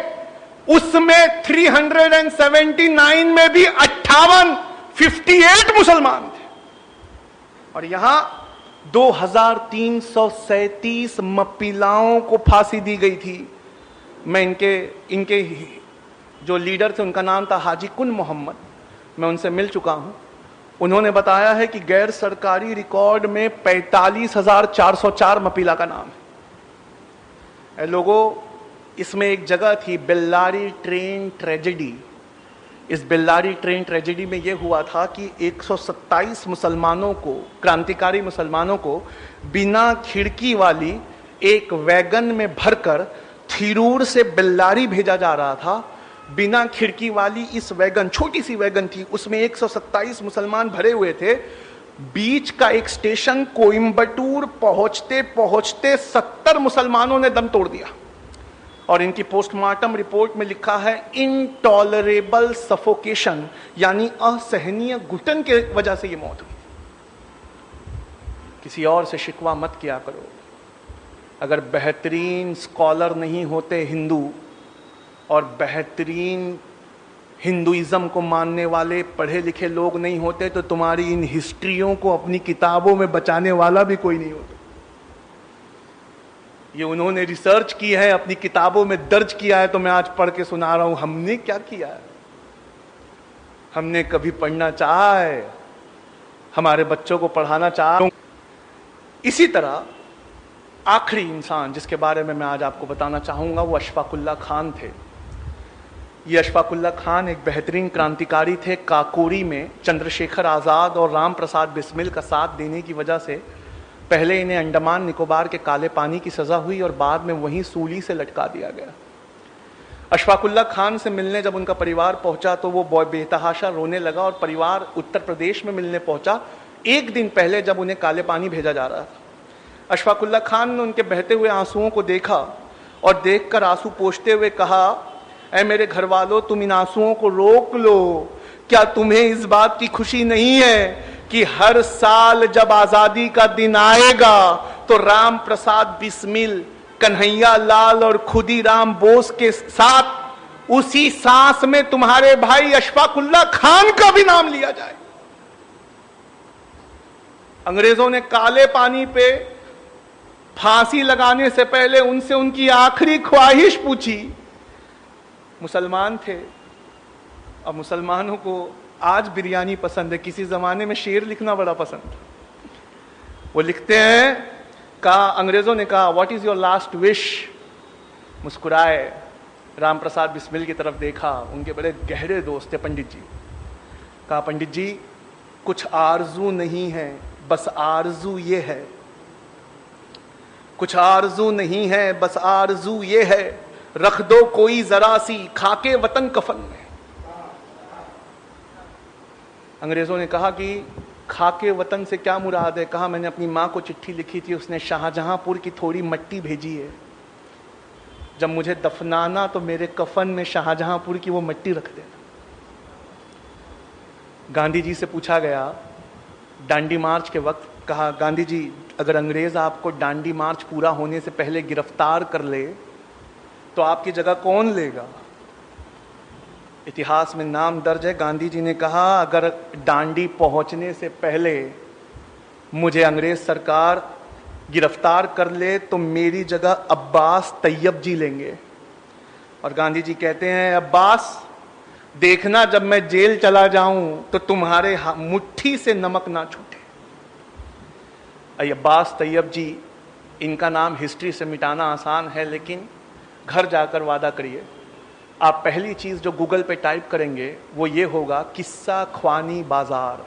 S1: उसमें 379 में भी 58 मुसलमान थे, और यहां 2337 मपीलाओं को फांसी दी गई थी। मैं इनके जो लीडर थे उनका नाम था हाजी कुन मोहम्मद। मैं उनसे मिल चुका हूं। उन्होंने बताया है कि गैर सरकारी रिकॉर्ड में 45,404 मपीला का नाम है। लोगों, इसमें एक जगह थी बेल्लारी ट्रेन ट्रेजेडी। इस बेल्लारी ट्रेन ट्रेजेडी में यह हुआ था कि 127 मुसलमानों को, क्रांतिकारी मुसलमानों को बिना खिड़की वाली एक वैगन में भरकर थिरूर से बेल्लारी भेजा जा रहा था। बिना खिड़की वाली इस वैगन, छोटी सी वैगन थी, उसमें 127 मुसलमान भरे हुए थे। बीच का एक स्टेशन कोयम्बटूर पहुंचते पहुंचते 70 मुसलमानों ने दम तोड़ दिया, और इनकी पोस्टमार्टम रिपोर्ट में लिखा है इनटॉलरेबल सफोकेशन, यानी असहनीय घुटन के वजह से ये मौत हुई। किसी और से शिकवा मत किया करो। अगर बेहतरीन स्कॉलर नहीं होते हिंदू, और बेहतरीन हिंदुइज्म को मानने वाले पढ़े लिखे लोग नहीं होते, तो तुम्हारी इन हिस्ट्रियों को अपनी किताबों में बचाने वाला भी कोई नहीं होता। ये उन्होंने रिसर्च की है, अपनी किताबों में दर्ज किया है, तो मैं आज पढ़ के सुना रहा हूं। हमने क्या किया है? हमने कभी पढ़ना चाहा है? हमारे बच्चों को पढ़ाना चाहा? इसी तरह आखिरी इंसान जिसके बारे में मैं आज आपको बताना चाहूंगा वो अशफाकुल्ला खान थे। ये अशफाकुल्ला खान एक बेहतरीन क्रांतिकारी थे। काकोरी में चंद्रशेखर आज़ाद और राम प्रसाद बिस्मिल का साथ देने की वजह से पहले इन्हें अंडमान निकोबार के काले पानी की सजा हुई, और बाद में वहीं सूली से लटका दिया गया। अशफाकुल्ला खान से मिलने जब उनका परिवार पहुंचा तो वो बेतहाशा रोने लगा, और परिवार उत्तर प्रदेश में मिलने पहुंचा एक दिन पहले जब उन्हें काले पानी भेजा जा रहा था। अशफाकुल्ला खान ने उनके बहते हुए आंसुओं को देखा, और देखकर आंसू पोंछते हुए कहा, ऐ मेरे घर वालों, तुम इन आंसुओं को रोक लो। क्या तुम्हें इस बात की खुशी नहीं है कि हर साल जब आजादी का दिन आएगा तो राम प्रसाद बिस्मिल, कन्हैया लाल और खुदीराम बोस के साथ उसी सांस में तुम्हारे भाई अशफाकुल्ला खान का भी नाम लिया जाए? अंग्रेजों ने काले पानी पे फांसी लगाने से पहले उनसे उनकी आखिरी ख्वाहिश पूछी। मुसलमान थे, और मुसलमानों को आज बिरयानी पसंद है, किसी जमाने में शेर लिखना बड़ा पसंद था। वो लिखते हैं, कहा, अंग्रेजों ने कहा, what is your last wish? मुस्कुराए, राम प्रसाद बिस्मिल की तरफ देखा, उनके बड़े गहरे दोस्त थे पंडित जी। कहा, पंडित जी, कुछ आरजू नहीं है, बस आरजू ये है। कुछ आरजू नहीं है, बस आरजू ये है, रख दो कोई जरा सी खाके वतन कफन में। अंग्रेजों ने कहा कि खाके वतन से क्या मुराद है? कहा, मैंने अपनी मां को चिट्ठी लिखी थी, उसने शाहजहांपुर की थोड़ी मिट्टी भेजी है। जब मुझे दफनाना तो मेरे कफन में शाहजहांपुर की वो मिट्टी रख देना। गांधी जी से पूछा गया डांडी मार्च के वक्त, कहा, गांधी जी, अगर अंग्रेज आपको डांडी मार्च पूरा होने से पहले गिरफ्तार कर ले तो आपकी जगह कौन लेगा? इतिहास में नाम दर्ज है, गांधी जी ने कहा, अगर डांडी पहुंचने से पहले मुझे अंग्रेज सरकार गिरफ्तार कर ले तो मेरी जगह अब्बास तैयब जी लेंगे। और गांधी जी कहते हैं, अब्बास देखना जब मैं जेल चला जाऊं तो तुम्हारे मुट्ठी से नमक ना छूटे। अब्बास तैयब जी, इनका नाम हिस्ट्री से मिटाना आसान है, लेकिन घर जाकर वादा करिए, आप पहली चीज जो गूगल पे टाइप करेंगे वो ये होगा, किस्सा ख्वानी बाजार।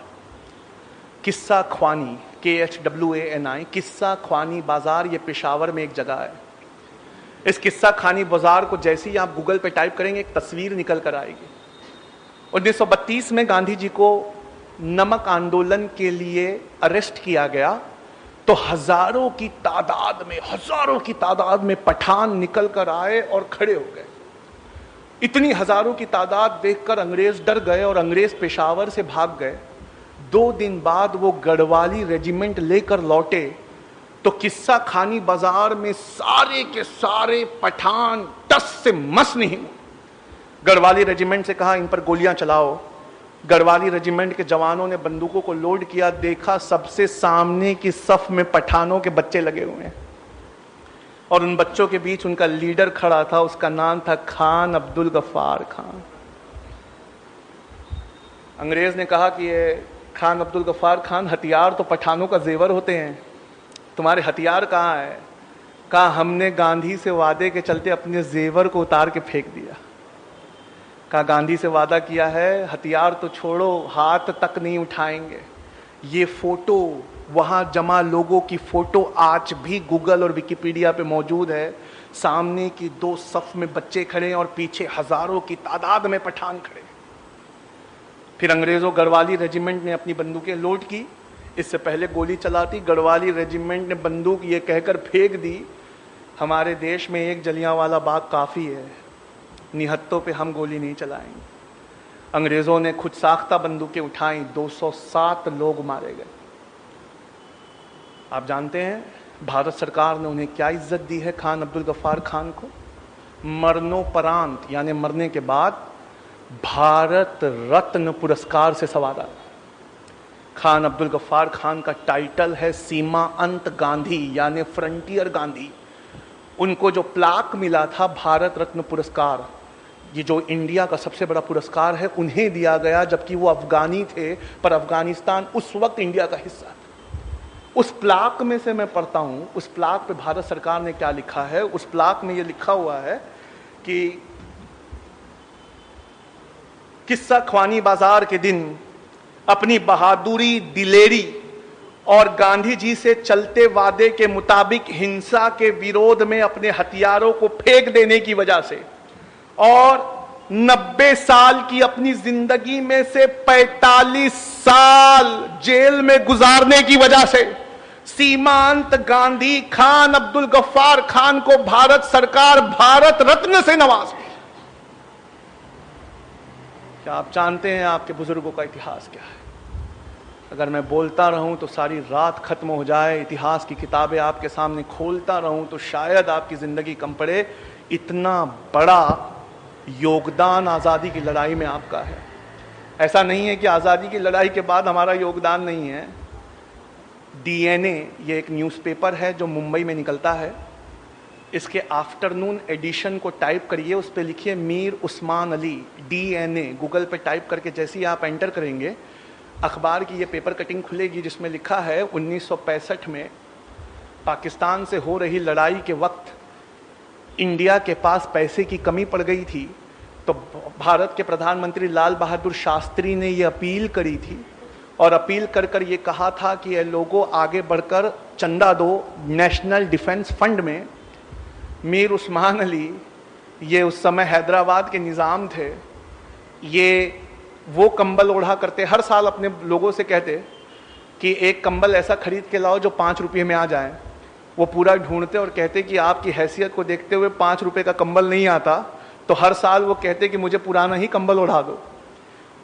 S1: किस्सा ख्वानी, KHWANI, किस्सा ख्वानी बाजार, ये पेशावर में एक जगह है। इस किस्सा खानी बाजार को जैसे ही आप गूगल पे टाइप करेंगे एक तस्वीर निकल कर आएगी। 1932 में गांधी जी को नमक आंदोलन के लिए अरेस्ट किया गया तो हजारों की तादाद में पठान निकल कर आए और खड़े हो गए। इतनी हजारों की तादाद देखकर अंग्रेज डर गए और अंग्रेज पेशावर से भाग गए। 2 दिन बाद वो गढ़वाली रेजिमेंट लेकर लौटे तो किस्सा खानी बाजार में सारे के सारे पठान टस से मस नहीं हुए। गढ़वाली रेजिमेंट से कहा, इन पर गोलियां चलाओ। गढ़वाली रेजिमेंट के जवानों ने बंदूकों को लोड किया, देखा सबसे सामने की सफ में पठानों के बच्चे लगे हुए हैं और उन बच्चों के बीच उनका लीडर खड़ा था, उसका नाम था खान अब्दुल गफ्फार खान। अंग्रेज ने कहा कि ये खान अब्दुल गफ्फार खान, हथियार तो पठानों का जेवर होते हैं, तुम्हारे हथियार कहाँ है? कहा, हमने गांधी से वादे के चलते अपने जेवर को उतार के फेंक दिया। कहा, गांधी से वादा किया है, हथियार तो छोड़ो, हाथ तक नहीं उठाएंगे। ये फोटो, वहां जमा लोगों की फोटो आज भी गूगल और विकिपीडिया पे मौजूद है। सामने की 2 सफ में बच्चे खड़े और पीछे हजारों की तादाद में पठान खड़े। फिर अंग्रेजों गढ़वाली रेजिमेंट ने अपनी बंदूकें लोड की। इससे पहले गोली चलाती, गढ़वाली रेजिमेंट ने बंदूक ये कहकर फेंक दी, हमारे देश में एक जलियांवाला बाग काफ़ी है, निहत्तों पे हम गोली नहीं चलाएंगे। अंग्रेज़ों ने खुद साख्ता बंदूकें उठाई, 207 लोग मारे गए। आप जानते हैं भारत सरकार ने उन्हें क्या इज्जत दी है, खान अब्दुल गफ्फार खान को? मरणोपरांत, यानी मरने के बाद भारत रत्न पुरस्कार से सवारा। खान अब्दुल गफ्फार खान का टाइटल है सीमा अंत गांधी, यानी फ्रंटियर गांधी। उनको जो प्लाक मिला था भारत रत्न पुरस्कार, ये जो इंडिया का सबसे बड़ा पुरस्कार है, उन्हें दिया गया, जबकि वो अफगानी थे, पर अफगानिस्तान उस वक्त इंडिया का हिस्सा था। उस प्लाक में से मैं पढ़ता हूं, उस प्लाक पे भारत सरकार ने क्या लिखा है। उस प्लाक में ये लिखा हुआ है कि किस्सा ख्वानी बाजार के दिन अपनी बहादुरी, दिलेरी और गांधी जी से चलते वादे के मुताबिक हिंसा के विरोध में अपने हथियारों को फेंक देने की वजह से और 90 साल की अपनी जिंदगी में से 45 साल जेल में गुजारने की वजह से सीमांत गांधी खान अब्दुल गफ्फार खान को भारत सरकार भारत रत्न से नवाज। क्या आप जानते हैं आपके बुजुर्गों का इतिहास क्या है? अगर मैं बोलता रहूं तो सारी रात खत्म हो जाए, इतिहास की किताबें आपके सामने खोलता रहूं तो शायद आपकी जिंदगी कम पड़े। इतना बड़ा योगदान आज़ादी की लड़ाई में आपका है। ऐसा नहीं है कि आज़ादी की लड़ाई के बाद हमारा योगदान नहीं है। DNA, ये एक न्यूज़पेपर है जो मुंबई में निकलता है, इसके आफ्टरनून एडिशन को टाइप करिए, उस पर लिखिए मीर उस्मान अली DNA। गूगल पे टाइप करके जैसे ही आप एंटर करेंगे अखबार की ये पेपर कटिंग खुलेगी जिसमें लिखा है 1965 में पाकिस्तान से हो रही लड़ाई के वक्त इंडिया के पास पैसे की कमी पड़ गई थी, तो भारत के प्रधानमंत्री लाल बहादुर शास्त्री ने ये अपील करी थी और अपील कर कर ये कहा था कि ये लोगों आगे बढ़कर चंदा दो नेशनल डिफेंस फंड में। मीर उस्मान अली, ये उस समय हैदराबाद के निज़ाम थे, ये वो कंबल ओढ़ा करते, हर साल अपने लोगों से कहते कि एक कंबल ऐसा खरीद के लाओ जो 5 रुपये में आ जाए। वो पूरा ढूंढते और कहते कि आपकी हैसियत को देखते हुए 5 रुपये का कंबल नहीं आता, तो हर साल वो कहते कि मुझे पुराना ही कंबल ओढ़ा दो।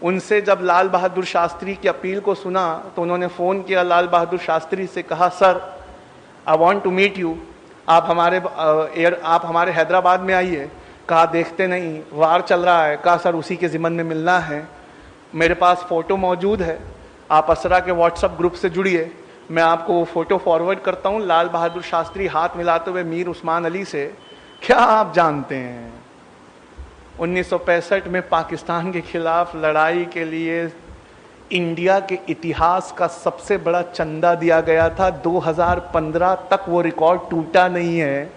S1: उनसे जब लाल बहादुर शास्त्री की अपील को सुना तो उन्होंने फ़ोन किया लाल बहादुर शास्त्री से, कहा sir I want to meet you, आप हमारे हैदराबाद में आइए। कहा देखते नहीं, वार चल रहा है। कहा सर उसी के ज़िम्मन में मिलना है, मेरे पास फ़ोटो मौजूद है, आप असरा के व्हाट्सएप ग्रुप से जुड़िए, मैं आपको वो फोटो फॉरवर्ड करता हूं, लाल बहादुर शास्त्री हाथ मिलाते हुए मीर उस्मान अली से। क्या आप जानते हैं 1965 में पाकिस्तान के खिलाफ लड़ाई के लिए इंडिया के इतिहास का सबसे बड़ा चंदा दिया गया था। 2015 तक वो रिकॉर्ड टूटा नहीं है।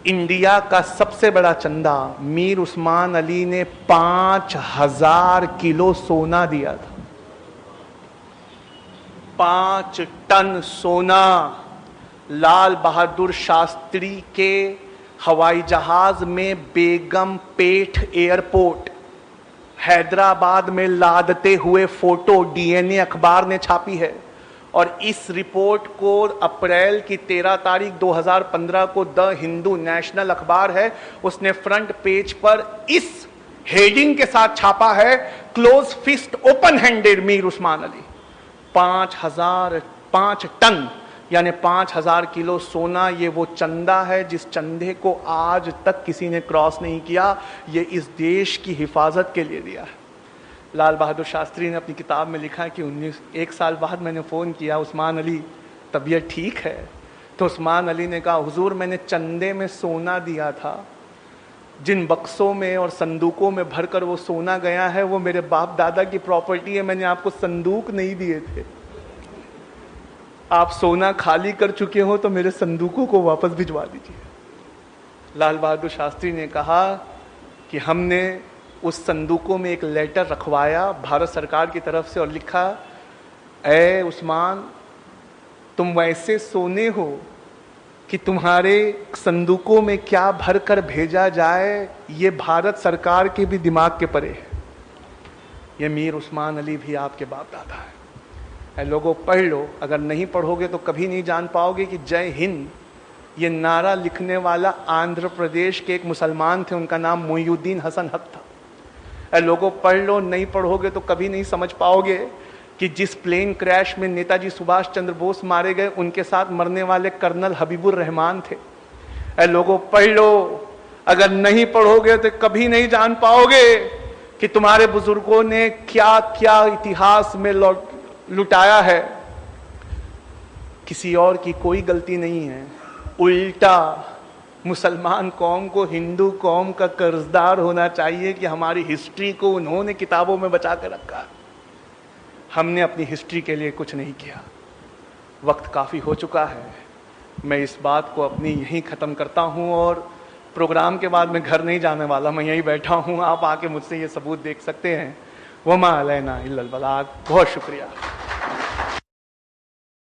S1: इंडिया का सबसे बड़ा चंदा मीर उस्मान अली ने 5000 किलो सोना दिया था। 5 टन सोना लाल बहादुर शास्त्री के हवाई जहाज में बेगम पेठ एयरपोर्ट हैदराबाद में लादते हुए फोटो डीएनए अखबार ने छापी है। और इस रिपोर्ट को अप्रैल की 13 तारीख 2015 को द हिंदू नेशनल अखबार है, उसने फ्रंट पेज पर इस हेडिंग के साथ छापा है, close fist open handed Mir Usman Ali. 5 ton यानी 5000 किलो सोना, ये वो चंदा है जिस चंदे को आज तक किसी ने क्रॉस नहीं किया। ये इस देश की हिफाजत के लिए दिया है। लाल बहादुर शास्त्री ने अपनी किताब में लिखा है कि 1 साल बाद मैंने फ़ोन किया, उस्मान अली तबीयत ठीक है? तो उस्मान अली ने कहा, हुजूर मैंने चंदे में सोना दिया था, जिन बक्सों में और संदूकों में भरकर वो सोना गया है वो मेरे बाप दादा की प्रॉपर्टी है, मैंने आपको संदूक नहीं दिए थे। आप सोना खाली कर चुके हो तो मेरे संदूकों को वापस भिजवा दीजिए। लाल बहादुर शास्त्री ने कहा कि हमने उस संदूकों में एक लेटर रखवाया भारत सरकार की तरफ से और लिखा, ऐ उस्मान, तुम वैसे सोने हो कि तुम्हारे संदूकों में क्या भर कर भेजा जाए ये भारत सरकार के भी दिमाग के परे है। ये मीर उस्मान अली भी आपके बाप दादा है। लोगों पढ़ लो, अगर नहीं पढ़ोगे तो कभी नहीं जान पाओगे कि जय हिंद ये नारा लिखने वाला आंध्र प्रदेश के एक मुसलमान थे, उनका नाम मोइनुद्दीन हसन हक था। लोगों पढ़ लो, नहीं पढ़ोगे तो कभी नहीं समझ पाओगे कि जिस प्लेन क्रैश में नेताजी सुभाष चंद्र बोस मारे गए उनके साथ मरने वाले कर्नल हबीबुर रहमान थे। लोगों पढ़ लो, अगर नहीं पढ़ोगे तो कभी नहीं जान पाओगे कि तुम्हारे बुजुर्गों ने क्या क्या इतिहास में लुटाया है। किसी और की कोई गलती नहीं है, उल्टा मुसलमान कौम को हिंदू कौम का कर्जदार होना चाहिए कि हमारी हिस्ट्री को उन्होंने किताबों में बचा कर रखा। हमने अपनी हिस्ट्री के लिए कुछ नहीं किया। वक्त काफ़ी हो चुका है, मैं इस बात को अपनी यहीं ख़त्म करता हूँ और प्रोग्राम के बाद मैं घर नहीं जाने वाला, मैं यहीं बैठा हूँ। आप आके मुझसे ये सबूत देख सकते हैं। वमा अलैना इल्लल बलाग। बहुत शुक्रिया।